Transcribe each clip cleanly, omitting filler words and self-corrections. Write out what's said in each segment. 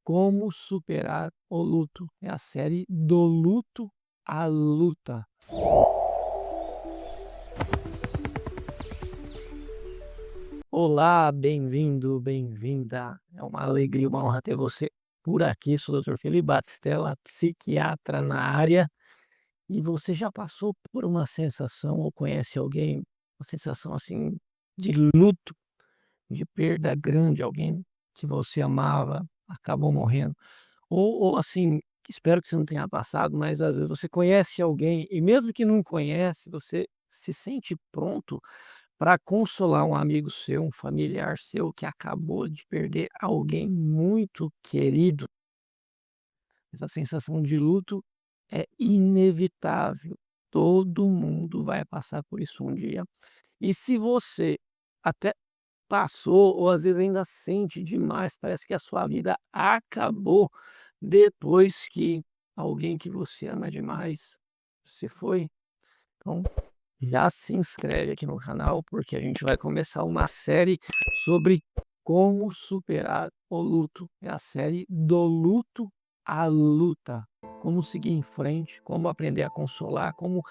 Como superar o luto. É a série Do Luto à Luta. Olá, bem-vindo, bem-vinda. É uma alegria, uma honra ter você por aqui. Sou o Dr. Felipe Batistella, psiquiatra na área. E você já passou por uma sensação ou conhece alguém, uma sensação assim de luto, de perda grande, alguém que você amava acabou morrendo? Ou assim, espero que você não tenha passado, mas às vezes você conhece alguém e mesmo que não conhece, você se sente pronto para consolar um amigo seu, um familiar seu que acabou de perder alguém muito querido. Essa sensação de luto é inevitável. Todo mundo vai passar por isso um dia. E se você até passou ou às vezes ainda sente demais, parece que a sua vida acabou depois que alguém que você ama demais se foi, então já se inscreve aqui no canal, porque a gente vai começar uma série sobre como superar o luto. É a série Do Luto à Luta. Como seguir em frente, como aprender a consolar, como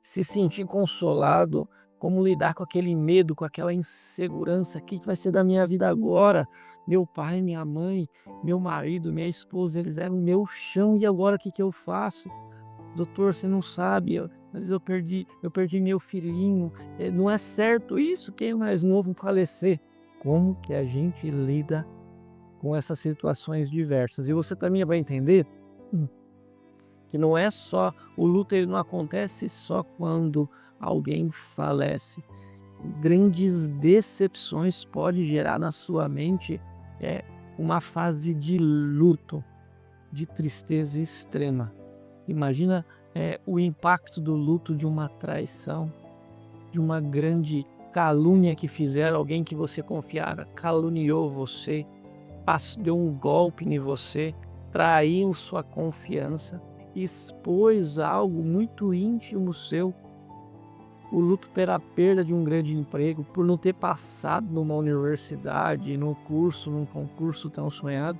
se sentir consolado, como lidar com aquele medo, com aquela insegurança. O que vai ser da minha vida agora? Meu pai, minha mãe, meu marido, minha esposa, eles eram meu chão e agora o que eu faço? Doutor, você não sabe, às vezes eu perdi meu filhinho, não é certo isso, quem é mais novo falecer. Como que a gente lida com essas situações diversas? E você também vai entender hum, que não é só o luto, ele não acontece só quando alguém falece. Grandes decepções pode gerar na sua mente uma fase de luto, de tristeza extrema. Imagina, o impacto do luto de uma traição, de uma grande calúnia que fizeram, alguém que você confiava, caluniou você, deu um golpe em você, traiu sua confiança, expôs algo muito íntimo seu. O luto pela perda de um grande emprego, por não ter passado numa universidade, num concurso tão sonhado.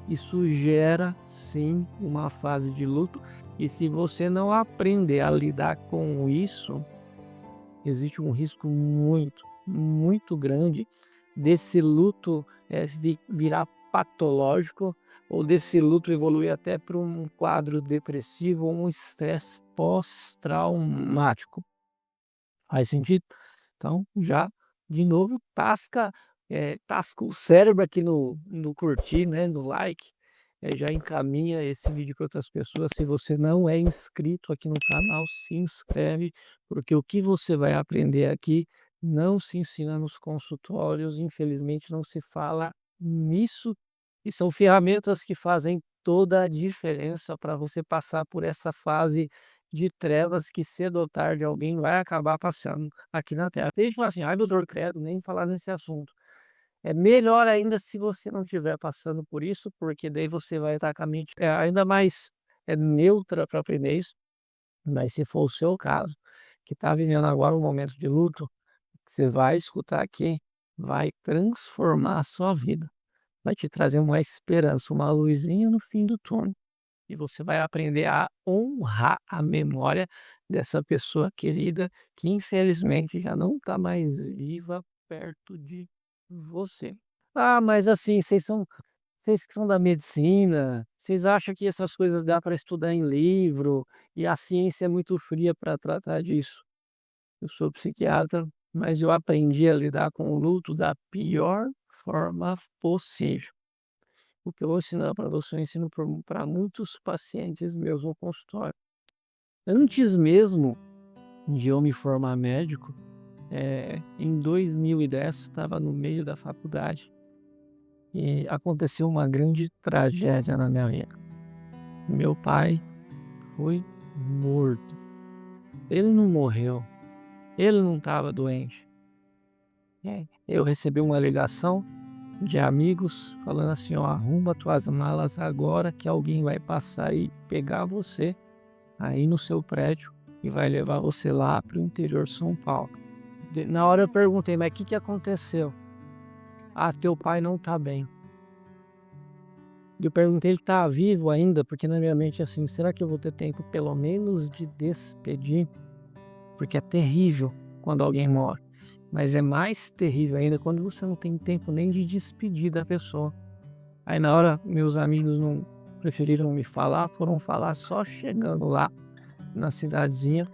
Isso gera sim uma fase de luto, e se você não aprender a lidar com isso, existe um risco muito, muito grande desse luto virar patológico, ou desse luto evoluir até para um quadro depressivo ou um estresse pós-traumático. Faz sentido? Então, já de novo, tasca o cérebro aqui no curtir, né, no like, já encaminha esse vídeo para outras pessoas. Se você não é inscrito aqui no canal, se inscreve, porque o que você vai aprender aqui não se ensina nos consultórios, infelizmente não se fala nisso, e são ferramentas que fazem toda a diferença para você passar por essa fase de trevas que cedo ou tarde alguém vai acabar passando aqui na Terra. Tem gente que fala assim: "Ai, doutor, credo, nem falar nesse assunto". É melhor ainda se você não estiver passando por isso, porque daí você vai estar com a mente, ainda mais, neutra para aprender isso. Mas se for o seu caso, que está vivendo agora um momento de luto, o que você vai escutar aqui vai transformar a sua vida, vai te trazer uma esperança, uma luzinha no fim do túnel. E você vai aprender a honrar a memória dessa pessoa querida que infelizmente já não está mais viva perto de você. Ah, mas assim, vocês que são da medicina, vocês acham que essas coisas dá para estudar em livro e a ciência é muito fria para tratar disso? Eu sou psiquiatra, mas eu aprendi a lidar com o luto da pior forma possível. O que eu vou ensinar para você, eu ensino para muitos pacientes meus no consultório. Antes mesmo de eu me formar médico, em 2010, estava no meio da faculdade e aconteceu uma grande tragédia na minha vida. Meu pai foi morto. Ele não morreu, ele não estava doente. Eu recebi uma ligação de amigos falando assim: ó, arruma tuas malas agora que alguém vai passar e pegar você aí no seu prédio e vai levar você lá para o interior de São Paulo. Na hora eu perguntei: "Mas o que que aconteceu?". "Ah, teu pai não tá bem". E eu perguntei: "Ele tá vivo ainda?", porque na minha mente, assim: "Será que eu vou ter tempo pelo menos de despedir?", porque é terrível quando alguém morre, mas é mais terrível ainda quando você não tem tempo nem de despedir da pessoa. Aí na hora meus amigos não preferiram me falar, foram falar só chegando lá na cidadezinha,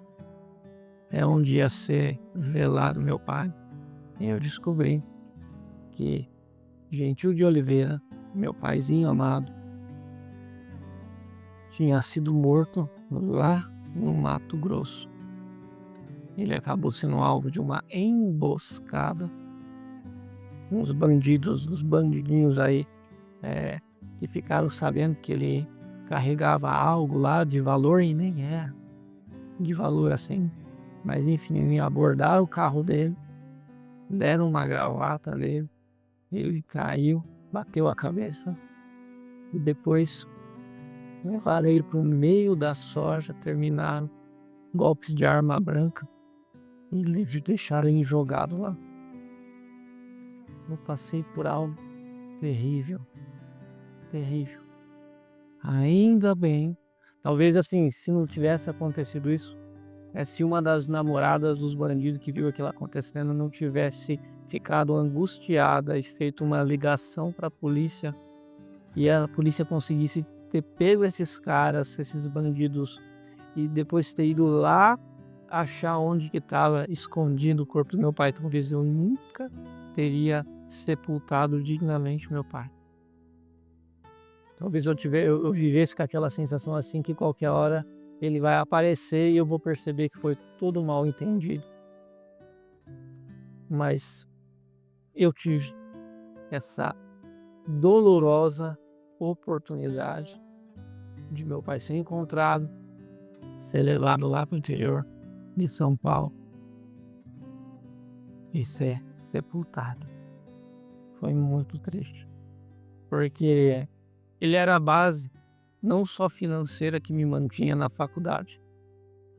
é onde ia ser velado meu pai, e eu descobri que Gentil de Oliveira, meu paizinho amado, tinha sido morto lá no Mato Grosso. Ele acabou sendo alvo de uma emboscada. Uns bandidos, uns bandidinhos aí, eh, que ficaram sabendo que ele carregava algo lá de valor e nem era de valor assim. Mas enfim, abordaram o carro dele, deram uma gravata nele, ele caiu, bateu a cabeça e depois levaram ele para o meio da soja, terminaram golpes de arma branca e deixaram ele jogado lá. Eu passei por algo terrível, terrível. Ainda bem, talvez assim, se não tivesse acontecido isso, se uma das namoradas dos bandidos que viu aquilo acontecendo não tivesse ficado angustiada e feito uma ligação para a polícia e a polícia conseguisse ter pego esses caras, esses bandidos, e depois ter ido lá achar onde que estava escondido o corpo do meu pai, talvez eu nunca teria sepultado dignamente meu pai. Talvez eu vivesse com aquela sensação assim que qualquer hora ele vai aparecer e eu vou perceber que foi tudo mal entendido. Mas eu tive essa dolorosa oportunidade de meu pai ser encontrado, ser levado lá para o interior de São Paulo e ser sepultado. Foi muito triste, porque ele era a base não só financeira que me mantinha na faculdade,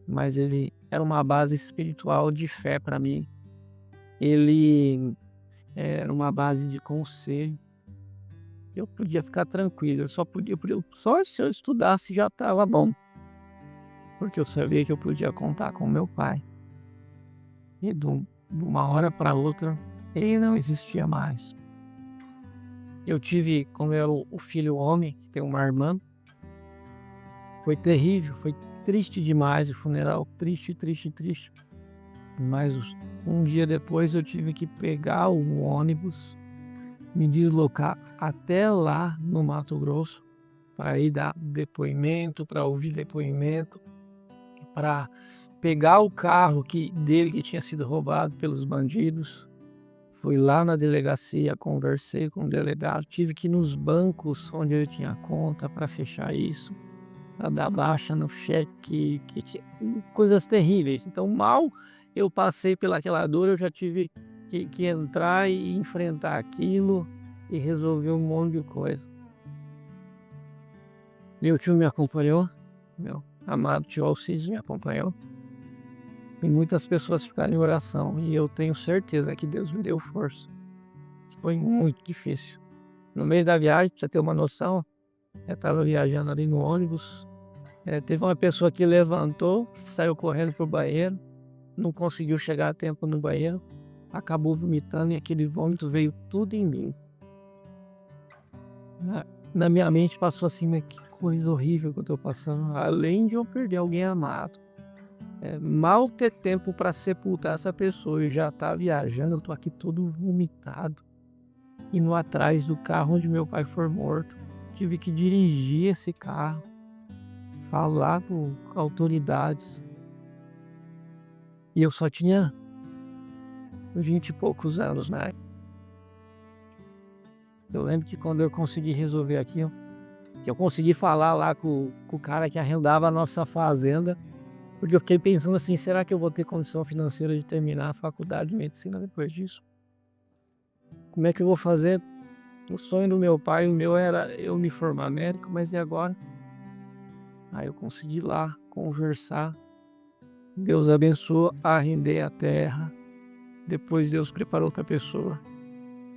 mas ele era uma base espiritual de fé para mim. Ele era uma base de conselho. Eu podia ficar tranquilo, só se eu estudasse já estava bom, porque eu sabia que eu podia contar com meu pai. E de uma hora para outra, ele não existia mais. Eu tive, como eu o filho homem, que tem uma irmã, foi terrível, foi triste demais o funeral, triste, triste, triste. Mas um dia depois eu tive que pegar o ônibus, me deslocar até lá no Mato Grosso para ir dar depoimento, para ouvir depoimento, para pegar o carro dele que tinha sido roubado pelos bandidos. Fui lá na delegacia, conversei com o delegado, tive que ir nos bancos onde ele tinha conta para fechar isso, para dar baixa no cheque, que tinha coisas terríveis. Então, mal eu passei pelaquela dor, eu já tive que entrar e enfrentar aquilo e resolver um monte de coisa. Meu tio me acompanhou, meu amado tio Alcides me acompanhou. E muitas pessoas ficaram em oração, e eu tenho certeza que Deus me deu força. Foi muito difícil. No meio da viagem, pra você ter uma noção, eu estava viajando ali no ônibus, teve uma pessoa que levantou, saiu correndo pro banheiro, não conseguiu chegar a tempo no banheiro, acabou vomitando e aquele vômito veio tudo em mim. Na minha mente passou assim: "Mas que coisa horrível que eu tô passando", além de eu perder alguém amado. Mal ter tempo para sepultar essa pessoa e já tá viajando, eu tô aqui todo vomitado, indo atrás do carro onde meu pai foi morto. Tive que dirigir esse carro, falar com autoridades. E eu só tinha 20 e poucos anos, né? Eu lembro que quando eu consegui resolver aquilo, que eu consegui falar lá com o cara que arrendava a nossa fazenda, porque eu fiquei pensando assim: será que eu vou ter condição financeira de terminar a faculdade de medicina depois disso? Como é que eu vou fazer? O sonho do meu pai, o meu era eu me formar médico, mas e agora? Aí eu consegui lá conversar. Deus abençoou, arrendei a terra. Depois Deus preparou outra pessoa.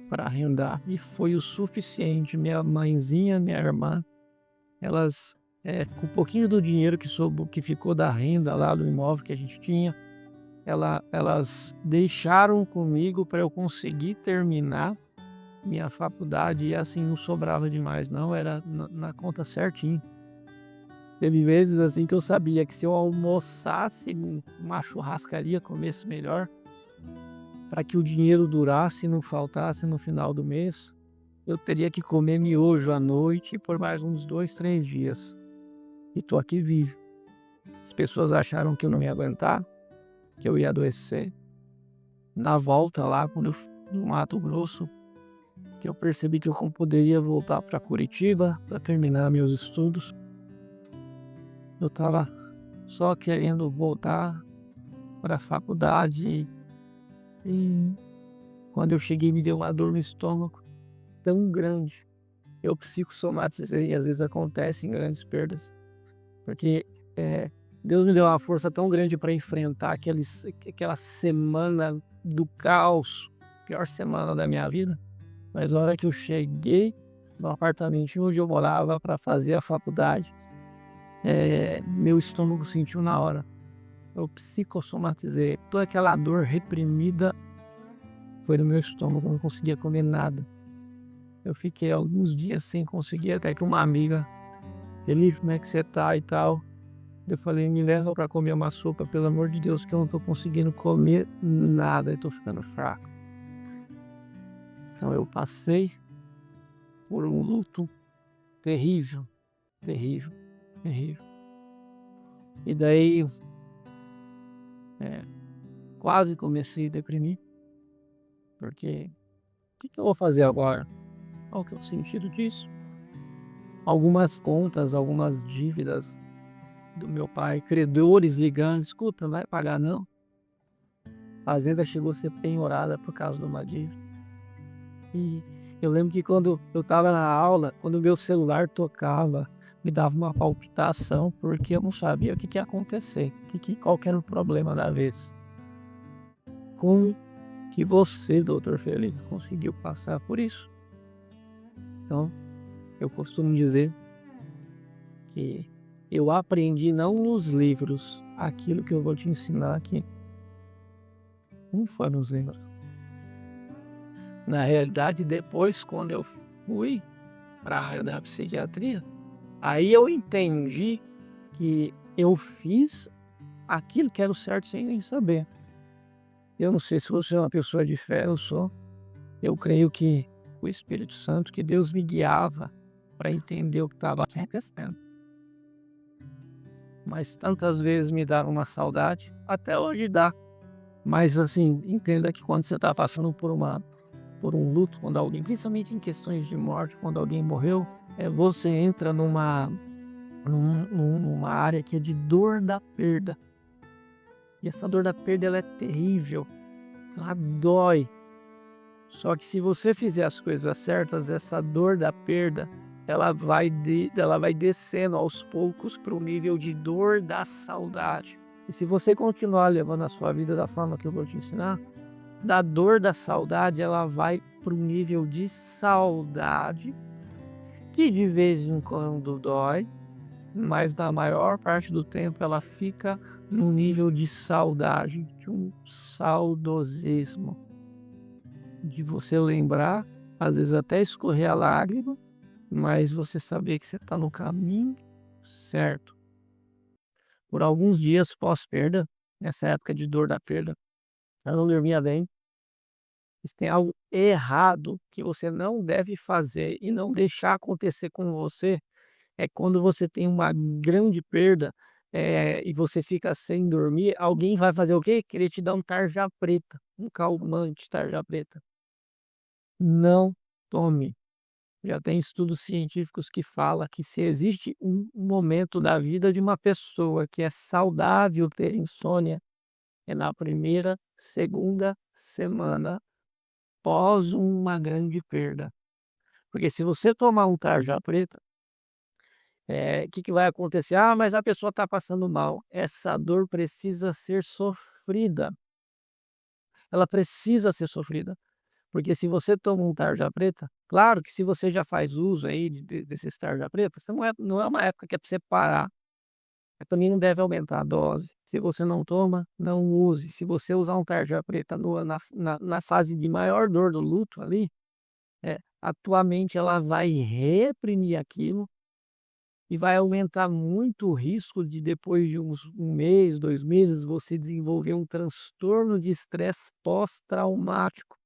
para arrendar e foi o suficiente. Minha mãezinha, minha irmã, elas, com um pouquinho do dinheiro que ficou da renda lá do imóvel que a gente tinha, elas deixaram comigo para eu conseguir terminar minha faculdade e assim não sobrava demais não, era na conta certinho. Teve vezes assim que eu sabia que se eu almoçasse numa churrascaria, comesse melhor, para que o dinheiro durasse e não faltasse no final do mês, eu teria que comer miojo à noite por mais uns 2, 3 dias. E tô aqui vivo. As pessoas acharam que eu não ia aguentar, que eu ia adoecer. Na volta lá, quando eu fui no Mato Grosso, que eu percebi que eu não poderia voltar para Curitiba para terminar meus estudos. Eu estava só querendo voltar para a faculdade e quando eu cheguei me deu uma dor no estômago tão grande. Eu psicossomatizei, às vezes acontece em grandes perdas, porque Deus me deu uma força tão grande para enfrentar aquela semana do caos, pior semana da minha vida. Mas na hora que eu cheguei no apartamento onde eu morava para fazer a faculdade, meu estômago sentiu na hora. Eu psicossomatizei. Toda aquela dor reprimida foi no meu estômago, eu não conseguia comer nada. Eu fiquei alguns dias sem conseguir, até que uma amiga, Felipe, como é que você tá e tal? Eu falei, me leva para comer uma sopa, pelo amor de Deus, que eu não tô conseguindo comer nada, eu tô ficando fraco. Então eu passei por um luto terrível, terrível, terrível. E daí, quase comecei a deprimir, porque o que eu vou fazer agora? Qual que é o sentido disso? Algumas contas, algumas dívidas do meu pai, credores ligando, escuta, não vai pagar não. A fazenda chegou a ser penhorada por causa de uma dívida. E eu lembro que quando eu estava na aula, quando o meu celular tocava, me dava uma palpitação, porque eu não sabia o que ia acontecer, qual que era o problema da vez. Como que você, doutor Felipe, conseguiu passar por isso? Então, eu costumo dizer que eu aprendi não nos livros aquilo que eu vou te ensinar aqui. Não foi nos livros. Na realidade, depois, quando eu fui para a área da psiquiatria, aí eu entendi que eu fiz aquilo que era o certo sem nem saber. Eu não sei se você é uma pessoa de fé, eu sou. Eu creio que o Espírito Santo, que Deus me guiava para entender o que estava acontecendo. Mas tantas vezes me dá uma saudade, até hoje dá. Mas assim, entenda que quando você está passando por um luto, quando alguém, principalmente em questões de morte, quando alguém morreu, você entra numa área que é de dor da perda. E essa dor da perda ela é terrível, ela dói. Só que se você fizer as coisas certas, essa dor da perda, ela vai descendo aos poucos para o nível de dor da saudade. E se você continuar levando a sua vida da forma que eu vou te ensinar, da dor da saudade, ela vai para o nível de saudade, que de vez em quando dói, mas na maior parte do tempo ela fica no nível de saudade, de um saudosismo, de você lembrar, às vezes até escorrer a lágrima, mas você saber que você está no caminho certo. Por alguns dias pós-perda, nessa época de dor da perda, eu não dormia bem. Se tem algo errado que você não deve fazer e não deixar acontecer com você, é quando você tem uma grande perda, e você fica sem dormir, alguém vai fazer o quê? Querer te dar um tarja preta, um calmante tarja preta. Não tome. Já tem estudos científicos que falam que se existe um momento da vida de uma pessoa que é saudável ter insônia, é na primeira, segunda semana pós uma grande perda. Porque se você tomar um tarja preta, que vai acontecer? Ah, mas a pessoa está passando mal. Essa dor precisa ser sofrida. Ela precisa ser sofrida. Porque se você toma um tarja preta, claro que se você já faz uso aí desses tarja preta, você não é uma época que é para você parar, mas também não deve aumentar a dose. Se você não toma, não use. Se você usar um tarja preta na fase de maior dor do luto ali, a tua mente ela vai reprimir aquilo e vai aumentar muito o risco de depois de um mês, 2 meses, você desenvolver um transtorno de estresse pós-traumático,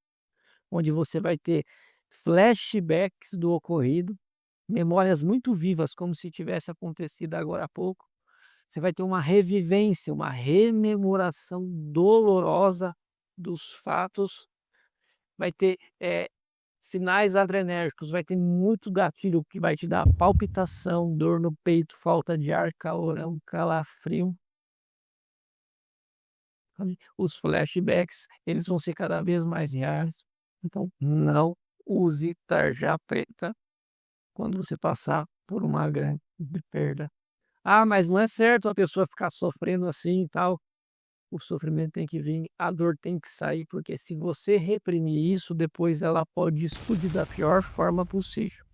onde você vai ter flashbacks do ocorrido, memórias muito vivas, como se tivesse acontecido agora há pouco. Você vai ter uma revivência, uma rememoração dolorosa dos fatos, vai ter, sinais adrenérgicos, vai ter muito gatilho que vai te dar palpitação, dor no peito, falta de ar, calorão, calafrio. Sabe? Os flashbacks, eles vão ser cada vez mais reais. Então, não use tarja preta quando você passar por uma grande perda. Ah, mas não é certo a pessoa ficar sofrendo assim e tal. O sofrimento tem que vir, a dor tem que sair, porque se você reprimir isso, depois ela pode explodir da pior forma possível.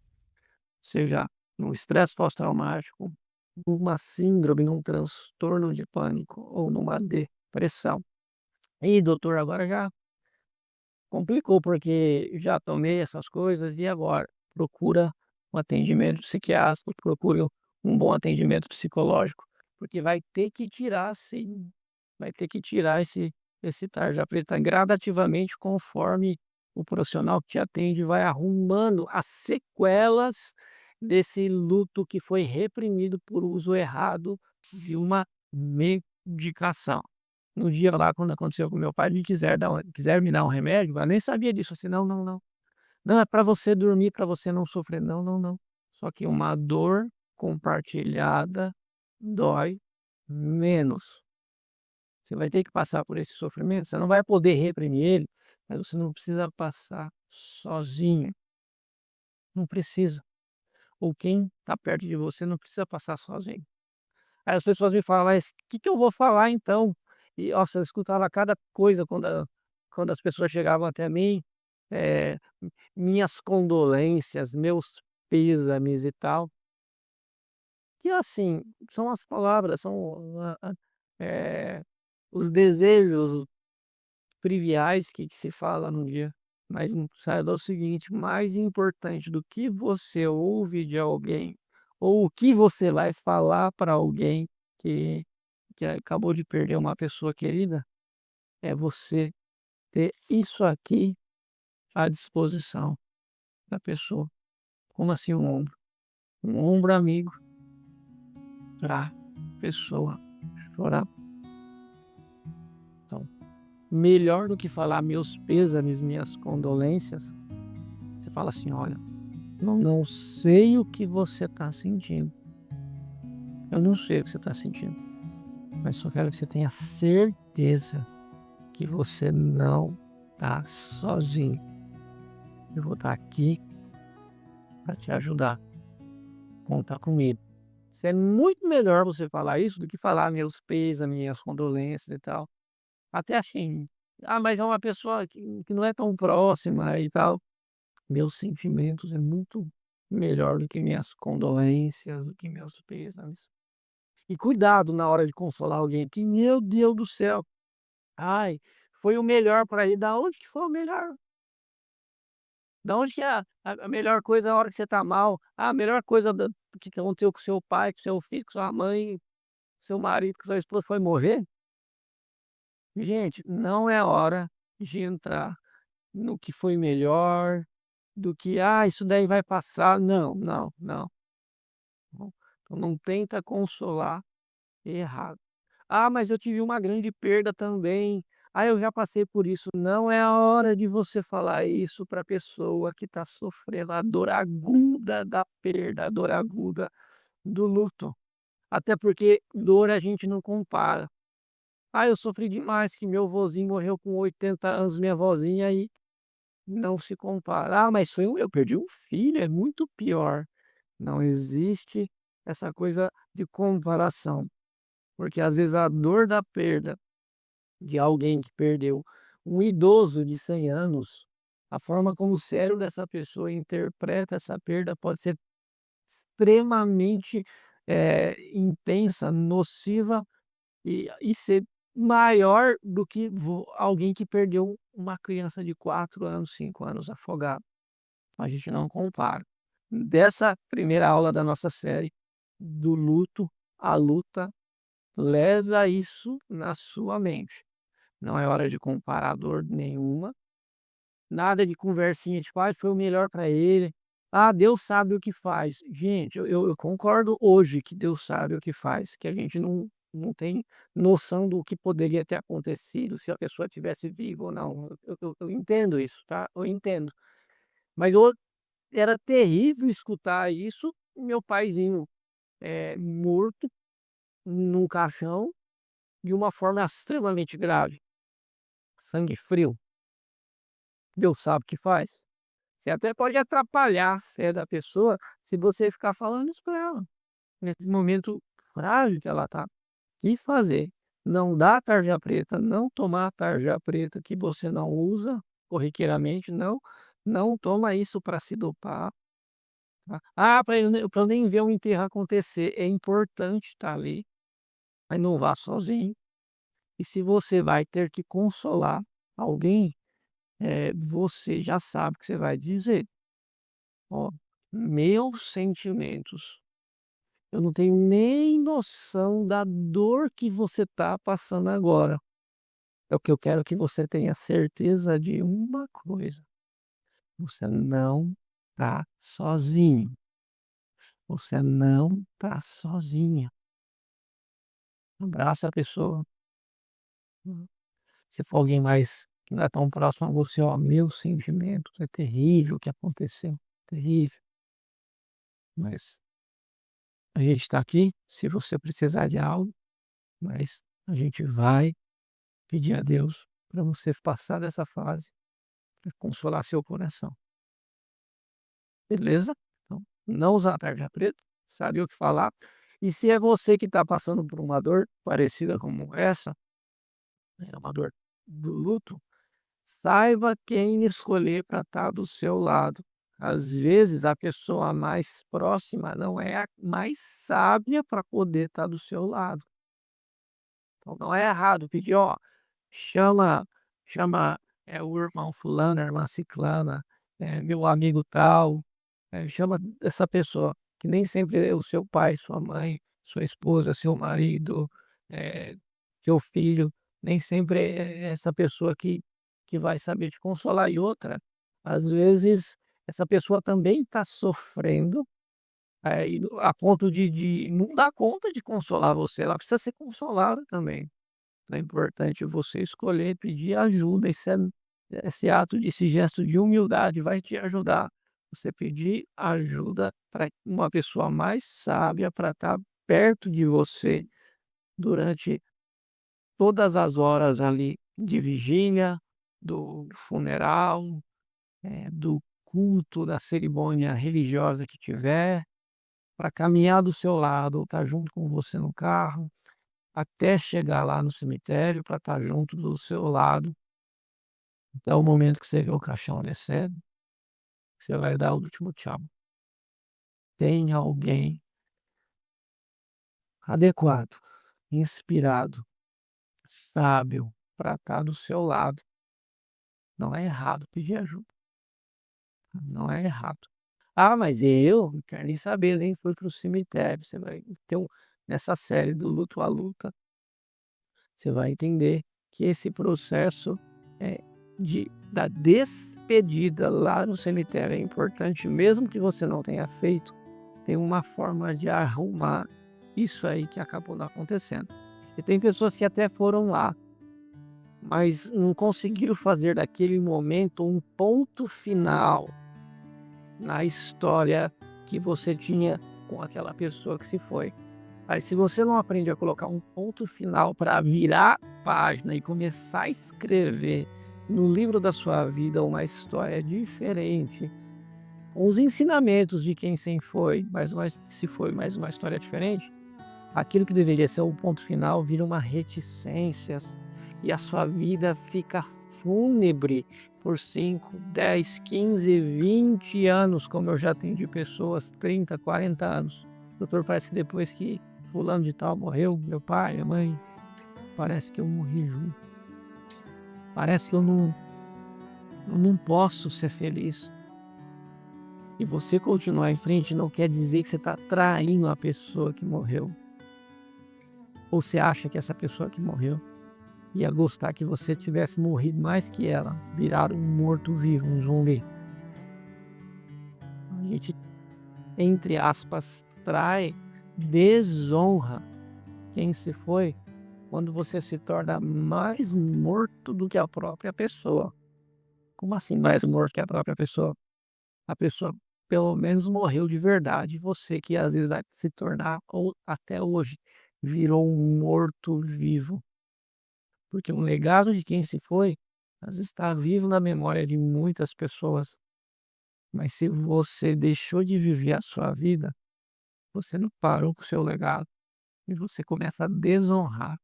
Seja num estresse pós-traumático, numa síndrome, num transtorno de pânico ou numa depressão. "Ih, doutor, agora já complicou, porque já tomei essas coisas e agora?". Procura um atendimento psiquiátrico, procure um bom atendimento psicológico, porque vai ter que tirar sim, vai ter que tirar esse tarja preta gradativamente conforme o profissional que te atende vai arrumando as sequelas desse luto que foi reprimido por uso errado de uma medicação. No dia lá, quando aconteceu com meu pai, ele quiser me dar um remédio, eu nem sabia disso, assim: "Não, não, não. Não, é para você dormir, para você não sofrer". Não, não, não. Só que uma dor compartilhada dói menos. Você vai ter que passar por esse sofrimento, você não vai poder reprimir ele, mas você não precisa passar sozinho, não precisa. Ou quem está perto de você não precisa passar sozinho. Aí as pessoas me falam: "Mas o que que eu vou falar então?". E, nossa, eu escutava cada coisa quando as pessoas chegavam até mim, eh, minhas condolências, meus pêsames e tal, que assim, são as palavras, são eh, os desejos triviais que se fala no dia. Mas saiba o seguinte, mais importante do que você ouve de alguém, ou o que você vai falar para alguém que acabou de perder uma pessoa querida, é você ter isso aqui à disposição da pessoa. Como assim um ombro? Um ombro amigo para pessoa chorar. Então, melhor do que falar meus pêsames, minhas condolências, você fala assim: "Olha, eu não sei o que você está sentindo. Eu não sei o que você está sentindo, mas só quero que você tenha certeza que você não está sozinho. Eu vou estar aqui para te ajudar. Conta comigo". Isso é muito melhor você falar isso do que falar meus pêsames, minhas condolências e tal. Até assim, ah, mas é uma pessoa que não é tão próxima e tal. Meus sentimentos é muito melhor do que minhas condolências, do que meus pêsames. E cuidado na hora de consolar alguém, porque, meu Deus do céu, ai, foi o melhor para ele. Da onde que foi o melhor? Da onde que é a melhor coisa na hora que você tá mal? Ah, a melhor coisa que aconteceu com seu pai, com seu filho, com sua mãe, com seu marido, com sua esposa foi morrer? Gente, não é hora de entrar no que foi melhor, do que: "Ah, isso daí vai passar". Não, não, não, não. Então não tenta consolar errado. "Ah, mas eu tive uma grande perda também. Ah, eu já passei por isso". Não é a hora de você falar isso para a pessoa que está sofrendo a dor aguda da perda, a dor aguda do luto. Até porque dor a gente não compara. "Ah, eu sofri demais que meu vozinho morreu com 80 anos, minha vozinha", aí não se compara. "Ah, mas eu perdi um filho, é muito pior". Não existe essa coisa de comparação, porque às vezes a dor da perda de alguém que perdeu um idoso de 100 anos, A forma como o cérebro dessa pessoa interpreta essa perda pode ser extremamente, intensa, nociva e ser maior do que alguém que perdeu uma criança de 4 anos, 5 anos afogada. A gente não compara. Dessa primeira aula da nossa série, do luto à luta, leva isso na sua mente. Não é hora de comparar dor nenhuma, nada de conversinha tipo: "Ai, foi o melhor para ele. Ah, Deus sabe o que faz". Gente, eu concordo hoje que Deus sabe o que faz, que a gente não tem noção do que poderia ter acontecido se a pessoa tivesse viva ou não. Eu entendo isso, tá, eu entendo. Mas era terrível escutar isso, meu paizinho, morto num caixão, de uma forma extremamente grave, sangue frio. Deus sabe o que faz. Você até pode atrapalhar a fé da pessoa se você ficar falando isso para ela, nesse momento frágil que ela está. E fazer? Não dar tarja preta, não tomar tarja preta que você não usa corriqueiramente, não toma isso para se dopar, tá. Ah, para eu nem ver o enterro acontecer, é importante estar ali, mas não vá sozinho. E se você vai ter que consolar alguém, você já sabe o que você vai dizer: "Ó, meus sentimentos, eu não tenho nem noção da dor que você está passando agora. É o que eu quero que você tenha certeza de uma coisa: você não tá sozinho, você não tá sozinha". Abraça a pessoa. Se for alguém mais que não é tão próximo a você: "Ó, meus sentimentos, é terrível o que aconteceu, terrível, mas a gente está aqui se você precisar de algo, mas a gente vai pedir a Deus para você passar dessa fase, para consolar seu coração, beleza?". Então, não usar tarja preta, sabe o que falar. E se é você que está passando por uma dor parecida como essa, é uma dor do luto, saiba quem escolher para estar do seu lado. Às vezes, a pessoa mais próxima não é a mais sábia para poder estar do seu lado. Então, não é errado pedir: "Ó, chama, o irmão fulano, a irmã ciclana, meu amigo tal", chama essa pessoa, que nem sempre é o seu pai, sua mãe, sua esposa, seu marido, eh, seu filho, nem sempre é essa pessoa que vai saber te consolar. E outra, às vezes essa pessoa também está sofrendo, e a ponto de não dar conta de consolar você, ela precisa ser consolada também. É importante você escolher pedir ajuda, esse ato, esse gesto de humildade vai te ajudar. Você pedir ajuda para uma pessoa mais sábia para estar perto de você durante todas as horas ali de vigília, do funeral, do culto, da cerimônia religiosa que tiver, para caminhar do seu lado, estar junto com você no carro, até chegar lá no cemitério para estar junto do seu lado, até o momento que você vê o caixão descendo, que você vai dar o último tchau. Tenha alguém adequado, inspirado, sábio para estar do seu lado. Não é errado pedir ajuda, não é errado. "Ah, mas eu não quero nem saber, nem fui para o cemitério". Você vai ter nessa série do luto à luta, você vai entender que esse processo, da despedida lá no cemitério é importante, mesmo que você não tenha feito, tem uma forma de arrumar isso aí que acabou não acontecendo. E tem pessoas que até foram lá, mas não conseguiram fazer daquele momento um ponto final na história que você tinha com aquela pessoa que se foi. Aí, se você não aprende a colocar um ponto final para virar página e começar a escrever no livro da sua vida uma história diferente, com os ensinamentos de quem se foi, mas uma história diferente, aquilo que deveria ser o ponto final vira uma reticências e a sua vida fica fúnebre por 5, 10, 15, 20 anos, como eu já atendi pessoas, 30, 40 anos. Doutor, parece que depois que fulano de tal morreu, meu pai, minha mãe, parece que eu morri junto. Parece que eu não posso ser feliz. E você continuar em frente não quer dizer que você está traindo a pessoa que morreu. Ou você acha que essa pessoa que morreu ia gostar que você tivesse morrido mais que ela, virado um morto-vivo, um zumbi. A gente, entre aspas, trai, desonra quem se foi quando você se torna mais morto do que a própria pessoa. Como assim mais morto que a própria pessoa? A pessoa pelo menos morreu de verdade. Você que às vezes vai se tornar, ou até hoje, virou um morto-vivo. Porque o legado de quem se foi, às vezes está vivo na memória de muitas pessoas. Mas se você deixou de viver a sua vida, você não parou com o seu legado. E você começa a desonrar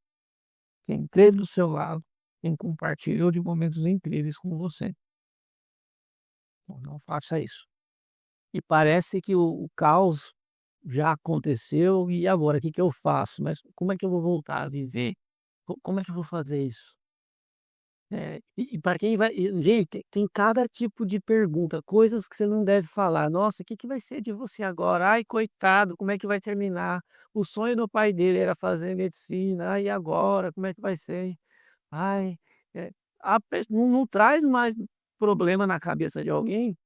quem esteve do seu lado, quem compartilhou de momentos incríveis com você. Então, não faça isso. E parece que o caos já aconteceu e agora o que que eu faço? Mas como é que eu vou voltar a viver? Como é que eu vou fazer isso? E para quem vai gente, tem cada tipo de pergunta, coisas que você não deve falar. "Nossa, o que que vai ser de você agora? Ai, coitado, como é que vai terminar? O sonho do pai dele era fazer medicina. Ai, e agora, como é que vai ser? Ai", eh, a pe não traz mais problema na cabeça de alguém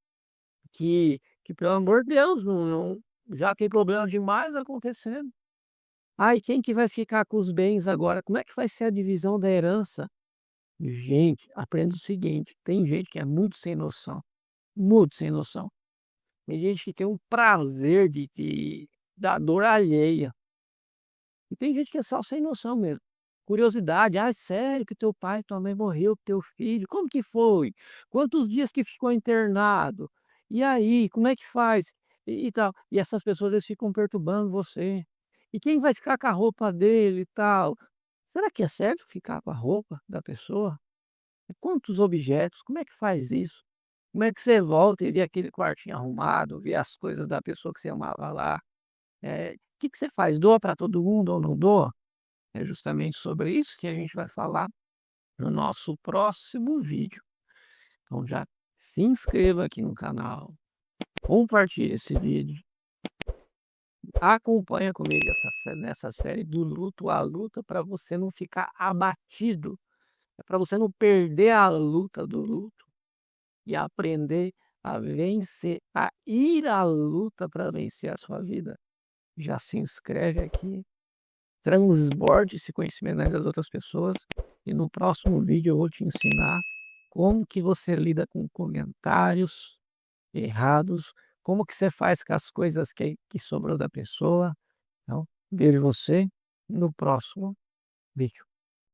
que pelo amor de Deus, não já tem problema demais acontecendo. "Ai, quem que vai ficar com os bens agora? Como é que vai ser a divisão da herança?". Gente, aprenda o seguinte, tem gente que é muito sem noção. Tem gente que tem um prazer de da dor alheia. E tem gente que é só sem noção mesmo. Curiosidade: "Ah, sério que teu pai e tua mãe morreu com teu filho? Como que foi? Quantos dias que ficou internado? E aí, como é que faz?" E tal. E essas pessoas, eles ficam perturbando você. "E quem vai ficar com a roupa dele e tal?". Será que é certo ficar com a roupa da pessoa? Quantos objetos? Como é que faz isso? Como é que você volta e vê aquele quartinho arrumado, vê as coisas da pessoa que você amava lá? Que você faz? Doa para todo mundo ou não doa? É justamente sobre isso que a gente vai falar no nosso próximo vídeo. Então já se inscreva aqui no canal, compartilhe esse vídeo, acompanha comigo nessa série do luto à luta para você não ficar abatido, para você não perder a luta do luto e aprender a vencer, a ir à luta para vencer a sua vida. Já se inscreve aqui, transborde esse conhecimento das outras pessoas e no próximo vídeo eu vou te ensinar como que você lida com comentários errados, como que você faz com as coisas que sobrou da pessoa. Então, vejo você no próximo vídeo.